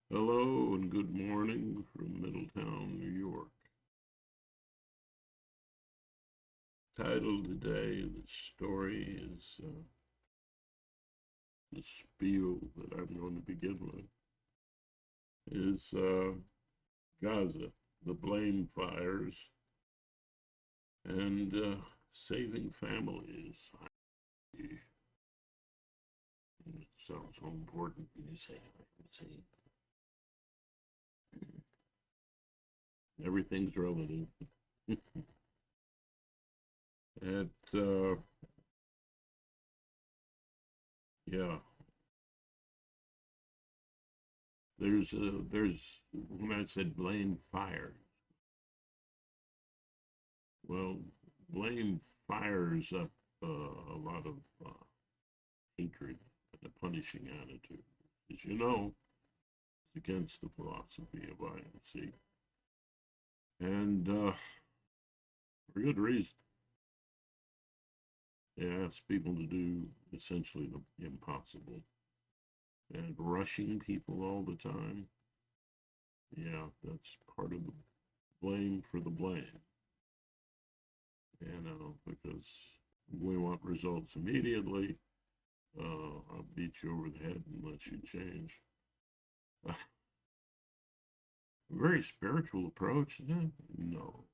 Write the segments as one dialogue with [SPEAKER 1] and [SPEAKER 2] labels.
[SPEAKER 1] Hello and good morning from Middletown, New York. Title today, the story is the spiel that I'm going to begin with is Gaza, the blame fires, and saving families. It sounds so important when you say it. See, everything's relative. At yeah, there's when I said blame fire, well, blame fires up a lot of hatred and a punishing attitude. As you know, it's against the philosophy of IMC, and for good reason. It asks people to do essentially the impossible, and rushing people all the time. Yeah, that's part of the blame for the blame. Because we want results immediately. I'll beat you over the head unless you change. A very spiritual approach, no.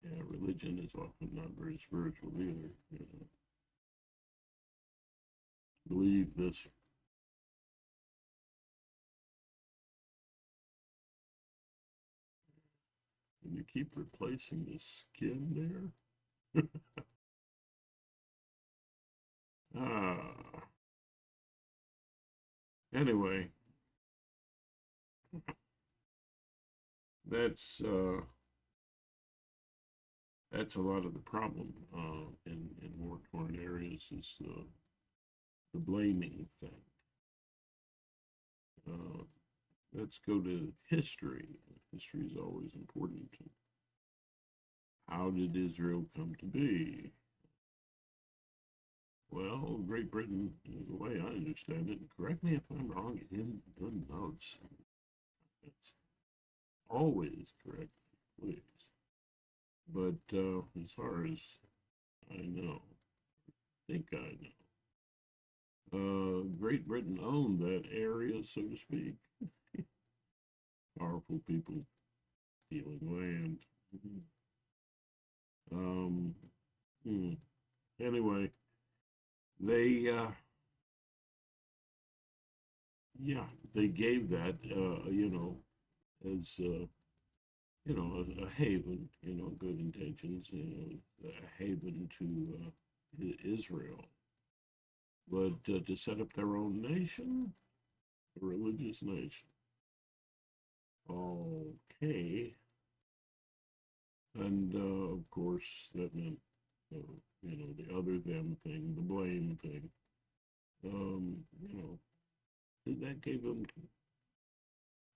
[SPEAKER 1] Yeah, religion is often not very spiritual either. Believe this, and you keep replacing the skin there. Ah, anyway, that's uh, that's a lot of the problem in war torn areas is the blaming thing. Uh, let's go to history. History is always important. How did Israel come to be? Well, Great Britain, the way I understand it, correct me if I'm wrong in the notes. It's always correct, please. But as far as I know, think I know, Great Britain owned that area, so to speak. Powerful people stealing land. Um, hmm. Anyway, they yeah, they gave that as a haven, good intentions, a haven to Israel, but to set up their own nation, a religious nation. Okay, and of course that meant the other them thing, the blame thing. Um, you know, that gave them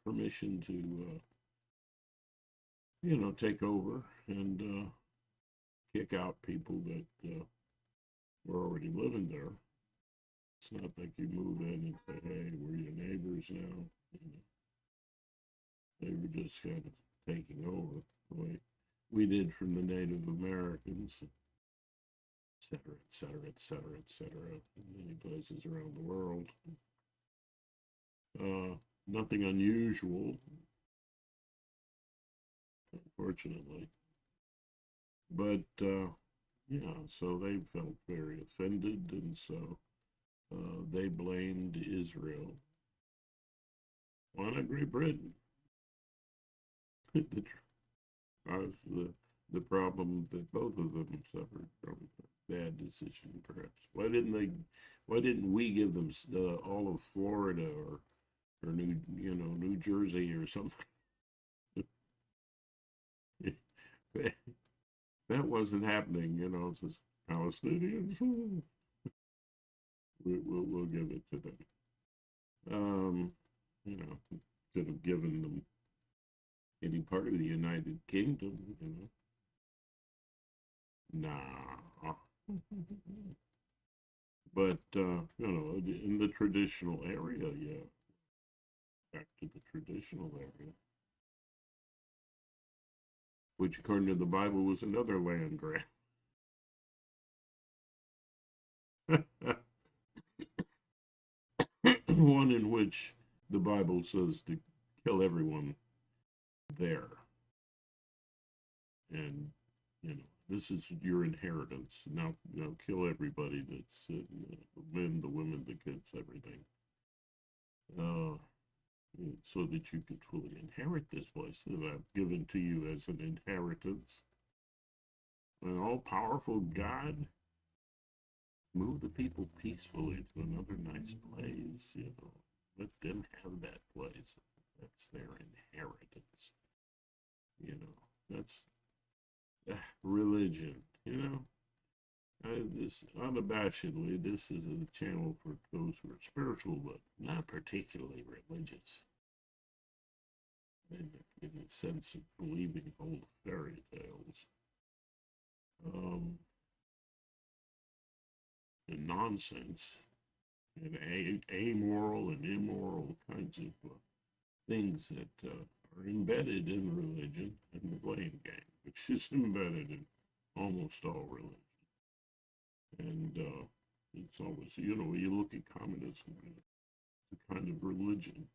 [SPEAKER 1] permission to take over and kick out people that were already living there. It's not like you move in and say, "Hey, we're your neighbors now." They were just kind of taking over the way we did from the Native Americans, et cetera, et cetera, et cetera, et cetera, in many places around the world. Uh, Nothing unusual, unfortunately. But yeah, so they felt very offended, and so they blamed Israel on Great Britain. the, the problem that both of them suffered from bad decision, perhaps. Why didn't we give them all of Florida or New Jersey or something? That wasn't happening. It's just Palestinians. We'll give it to them. Um, you know, could have given them any part of the United Kingdom. Nah. But in the traditional area, yeah, back to the traditional area, which according to the Bible was another land grab. One in which the Bible says to kill everyone there. And, this is your inheritance. Now kill everybody that's the men, the women, the kids, everything. Uh, so that you could fully inherit this place that I've given to you as an inheritance. An all powerful God, move the people peacefully to another nice place, Let them have that place. That's their inheritance. That's religion, this unabashedly, this is a channel for those who are spiritual, but not particularly religious. In the sense of believing old fairy tales. Um, and nonsense and amoral and immoral kinds of things that are embedded in religion and the blame game, which is embedded in almost all religion. And it's always, you look at communism, it's a kind of religion.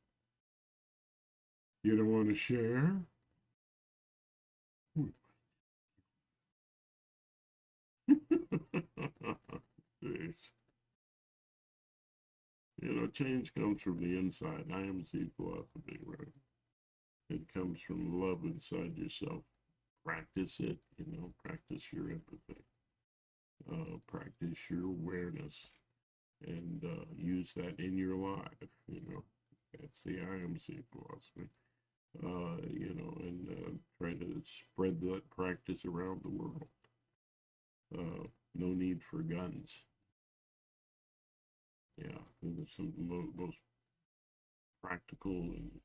[SPEAKER 1] You don't want to share? Change comes from the inside. IMC philosophy, right? It comes from love inside yourself. Practice it, practice your empathy, practice your awareness, and use that in your life, That's the IMC philosophy, and try to spread that practice around the world. No need for guns. Yeah, some of the most practical and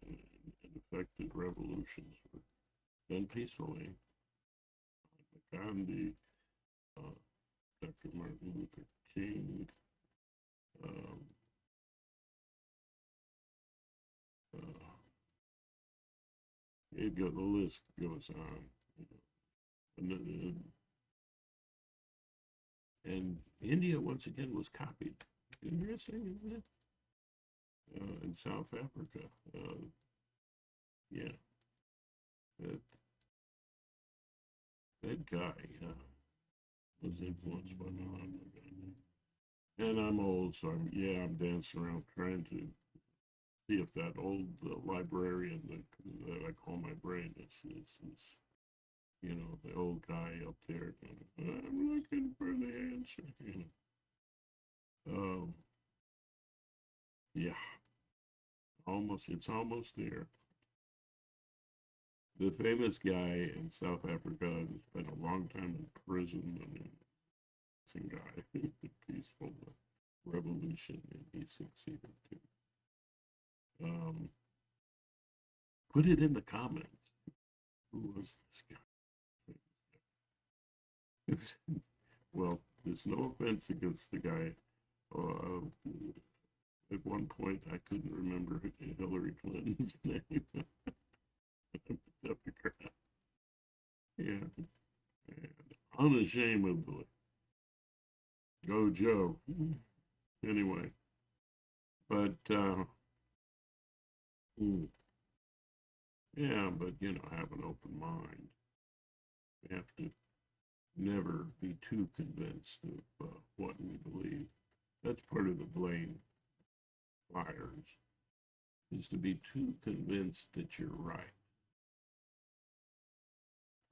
[SPEAKER 1] effective revolutions were done peacefully. Gandhi, uh, Dr. Martin Luther King, um, uh, the list goes on. And India once again was copied. Interesting, isn't it? In South Africa, yeah, that that guy was influenced by Mahatma Gandhi. And I'm old, so I'm dancing around trying to see if that old librarian that I call my brain is the old guy up there. I'm looking for the answer. Um, yeah, it's almost there. The famous guy in South Africa has spent a long time in prison. I mean, it's a guy, peaceful revolution, and he succeeded too. Um, put it in the comments. Who was this guy? Well, there's no offense against the guy. Uh, at one point, I couldn't remember Hillary Clinton's name. Yeah, and unashamedly. Go Joe. Anyway, but yeah, but have an open mind. We have to never be too convinced of what we believe. That's part of the blame fires, is to be too convinced that you're right.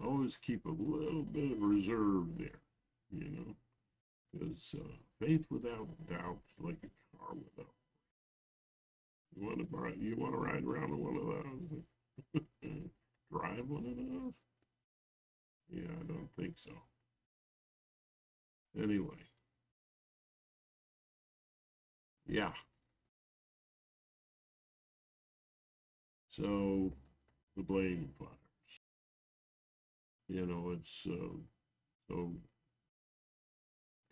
[SPEAKER 1] Always keep a little bit of reserve there, because faith without doubt is like a car without. You want to ride around in one of those? Drive one of those? Yeah, I don't think so. Anyway, yeah. So the blame fires. It's so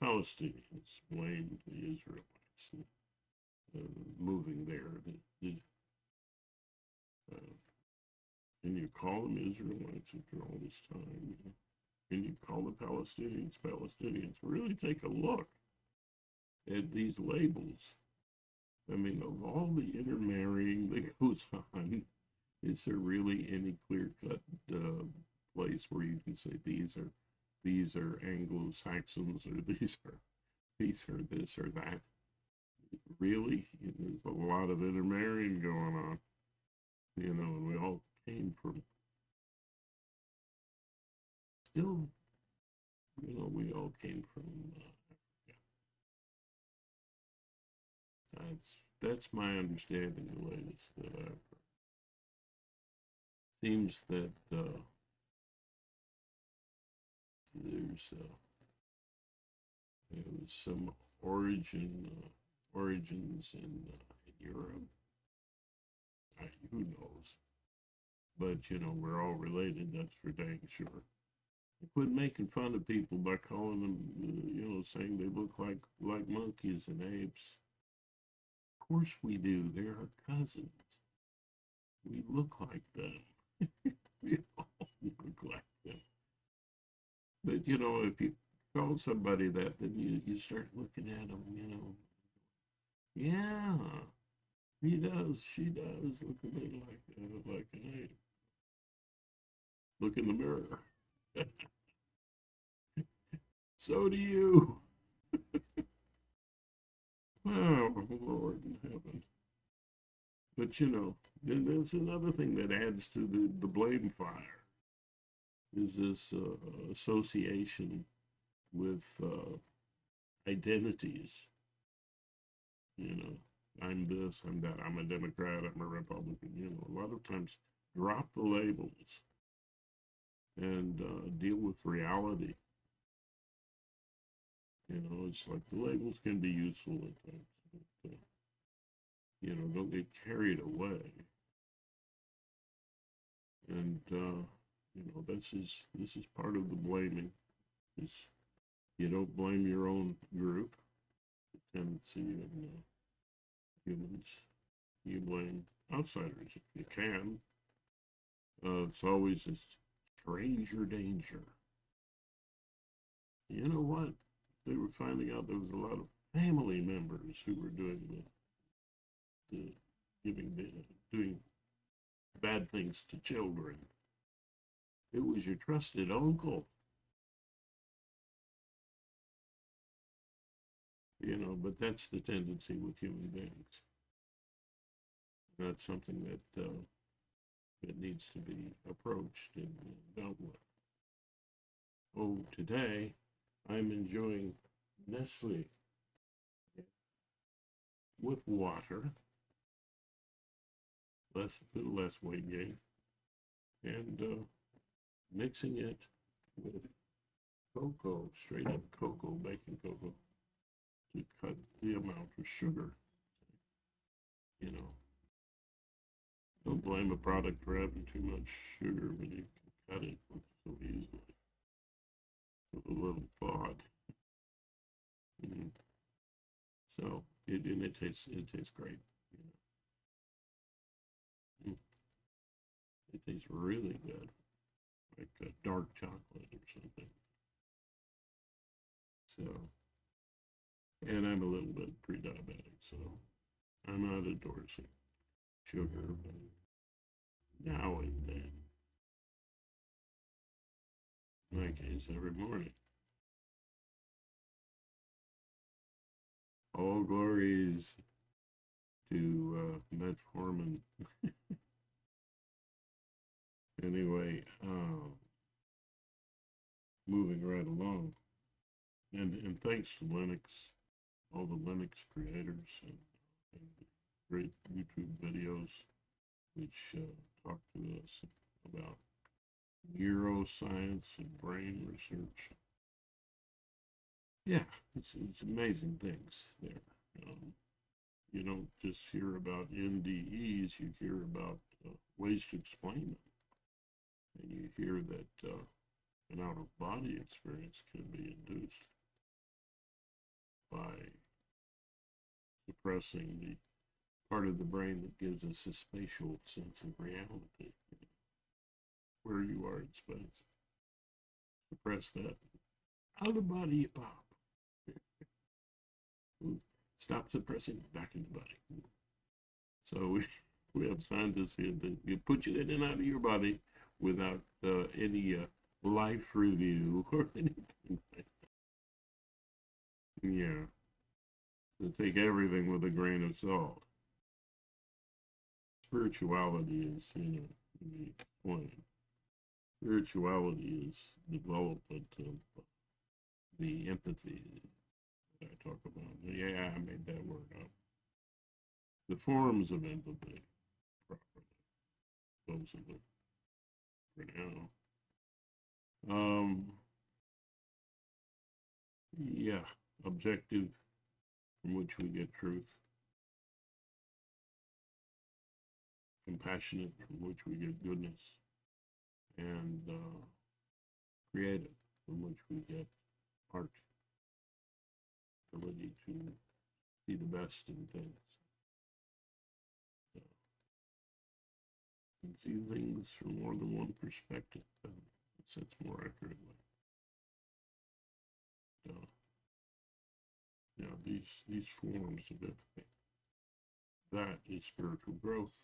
[SPEAKER 1] Palestinians blame the Israelites moving there. Uh, can you call them Israelites after all this time? Can you call the Palestinians Palestinians? Really take a look at these labels. I mean, of all the intermarrying that goes on, is there really any clear-cut place where you can say these are Anglo-Saxons or these are this or that? Really, there's a lot of intermarrying going on, and we all came from still, we all came from. That's my understanding, the latest that I've seems that there's some origins in Europe. Who knows? But we're all related. That's for dang sure. Quit making fun of people by calling them, saying they look like monkeys and apes. Of course we do. They're our cousins. We look like them. We all look like them. But if you call somebody that, then you start looking at them. Yeah, he does. She does look a bit like an ape. Look in the mirror. So do you. Oh, Lord in heaven. But then there's another thing that adds to the blame fire is this association with identities. I'm this, I'm that, I'm a Democrat, I'm a Republican. A lot of times drop the labels and deal with reality. It's like the labels can be useful at times, but don't get carried away. And this is part of the blaming. Is you don't blame your own group, the tendency in humans. You blame outsiders if you can. It's always a stranger danger. You know what? They were finding out there was a lot of family members who were doing the doing bad things to children. It was your trusted uncle. But that's the tendency with human beings. That's something that needs to be approached and dealt with. Oh, today I'm enjoying Nestle with water, less weight gain, and mixing it with cocoa, straight up cocoa, baking cocoa, to cut the amount of sugar. You know, don't blame a product for having too much sugar when you can cut it so easily with a little thought. Mm. So it tastes great. Mm. It tastes really good, like a dark chocolate or something. So, and I'm a little bit pre-diabetic, so I'm not endorsing sugar, but now and then, in my case, every morning. All glories to metformin. Anyway, moving right along, and thanks to Linux, all the Linux creators and great YouTube videos which talk to us about neuroscience and brain research. Yeah, it's amazing things there. Um, you don't just hear about NDEs, you hear about ways to explain them. And you hear that an out of body experience can be induced by suppressing the part of the brain that gives us a spatial sense of reality, where you are in space. Suppress that. Out of body you pop. Stop suppressing, back in the body. So we have scientists here that put you in and out of your body without any life review or anything like that. Yeah. To take everything with a grain of salt. Spirituality is, the point. Spirituality is development of the empathy that I talk about. Yeah, I made that word up. The forms of empathy, properly. Those of it for now. Yeah, objective from which we get truth. Compassionate from which we get goodness. And creative from which we get art. Ability to see the best in things. And see things from more than one perspective. It sets more accurately. These forms of empathy. That is spiritual growth,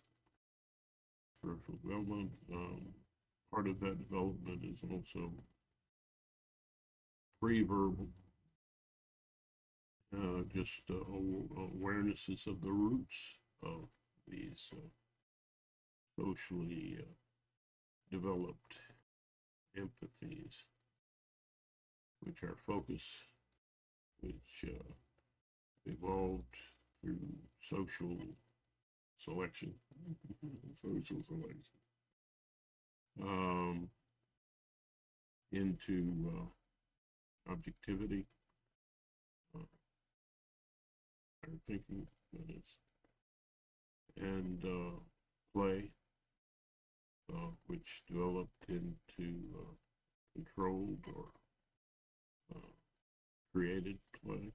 [SPEAKER 1] spiritual development. Part of that development is also pre-verbal, just awarenesses of the roots of these socially developed empathies, which are focus, which evolved through social selection, into objectivity, higher thinking, that is, and play, which developed into controlled or created play,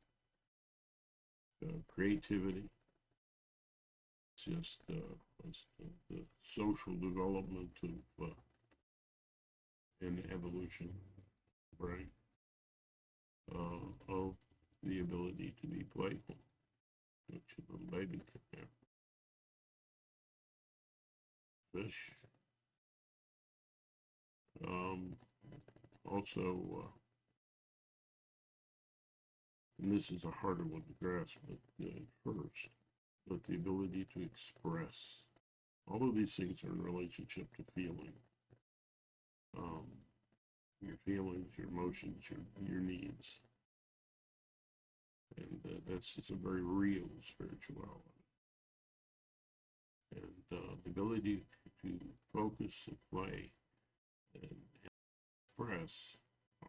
[SPEAKER 1] creativity. It's just the social development of and evolution, right, of the ability to be playful, which a little baby can have. Fish. Also, and this is a harder one to grasp at first, but the ability to express. All of these things are in relationship to feeling. Your feelings, your emotions, your needs. And that's just a very real spirituality. And the ability to focus and play and express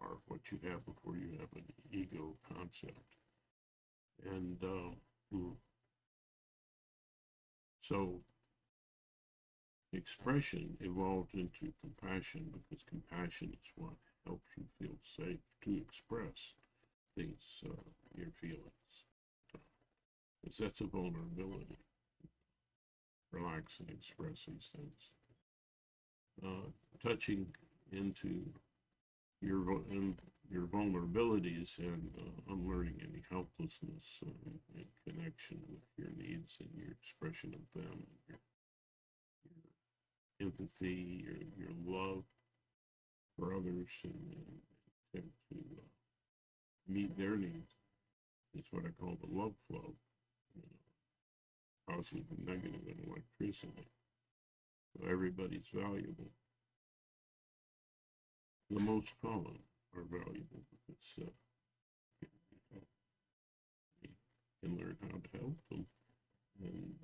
[SPEAKER 1] are what you have before you have an ego concept. And so expression evolved into compassion because compassion is what helps you feel safe to express things, your feelings. Because that's a vulnerability. Relax and express these things. Touching into your vulnerabilities and unlearning any helplessness in connection with your needs and your expression of them, and your empathy, your love for others, and attempt to meet their needs. It's what I call the love flow, positive and negative and electricity. So everybody's valuable. The most fallen are valuable because we can learn how to help them, and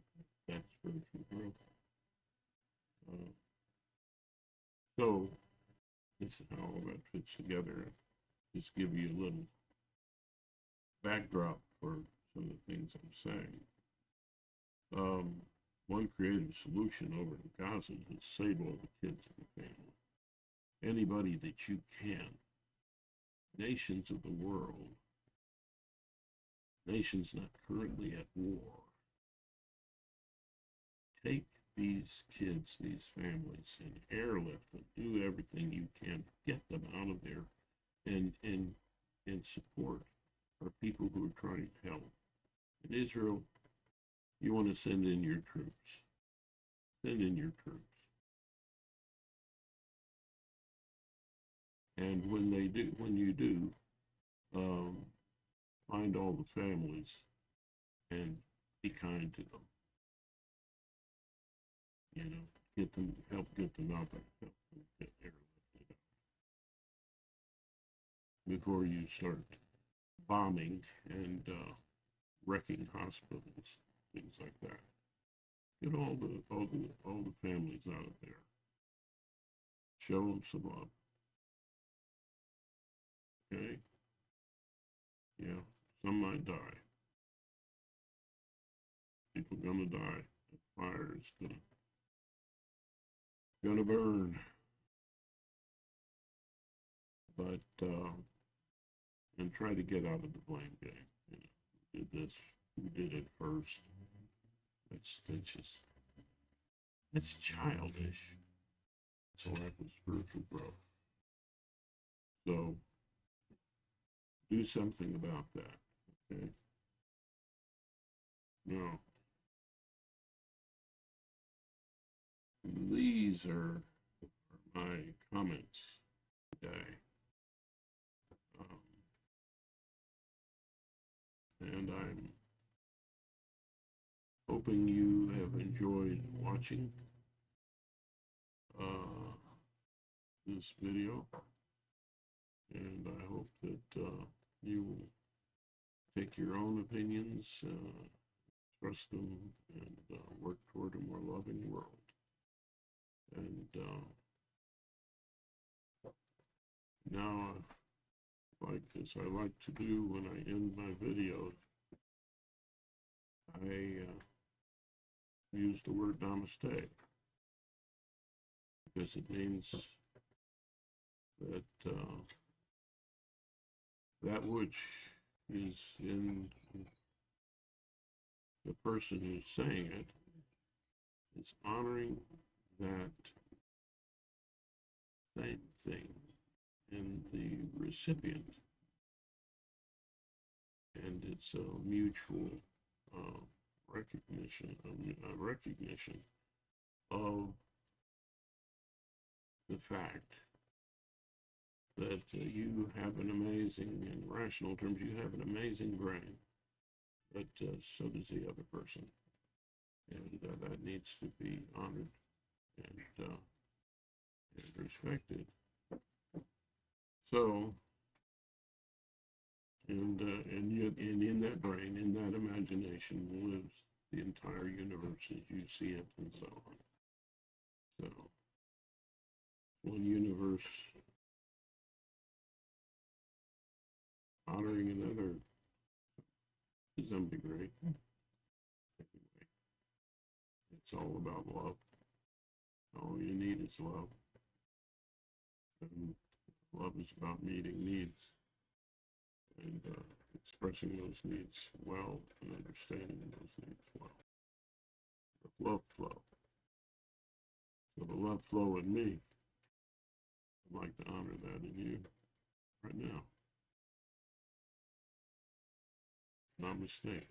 [SPEAKER 1] that's spiritual growth. So this is how all that fits together. Just give you a little backdrop for some of the things I'm saying. One creative solution over in Gaza is save all the kids in the family. Anybody that you can. Nations of the world nations not currently at war. Take these kids, these families, and airlift them. Do everything you can to get them out of there, and support our people who are trying to help. In Israel, you want to send in your troops. Send in your troops. And when you do, um, find all the families and be kind to them. You know, help get them out there, help them get airlifted out before you start bombing and wrecking hospitals, things like that. Get all the families out of there. Show them some love. Okay? Yeah, some might die. People gonna die. The fire is gonna burn. But and try to get out of the blame game. You know, who did this? Who did it first? That's just it's childish. It's a lack of spiritual growth. So do something about that. Okay. Now, these are my comments today. Um, and I'm hoping you have enjoyed watching this video, and I hope that you will take your own opinions, express them, and work toward a more loving world. And now, like as I like to do when I end my videos, I use the word namaste because it means that that which is in the person who's saying it is honoring that same thing in the recipient, and it's a mutual recognition of the fact that you have an amazing, in rational terms, you have an amazing brain, but so does the other person, and that needs to be honored and respected. So, and in that brain, in that imagination, lives the entire universe as you see it, and so on. So, one universe honoring another to some degree. Anyway, it's all about love. All you need is love. And love is about meeting needs and expressing those needs well and understanding those needs well. The love flow. So the love flow in me, I'd like to honor that in you right now. Namaste.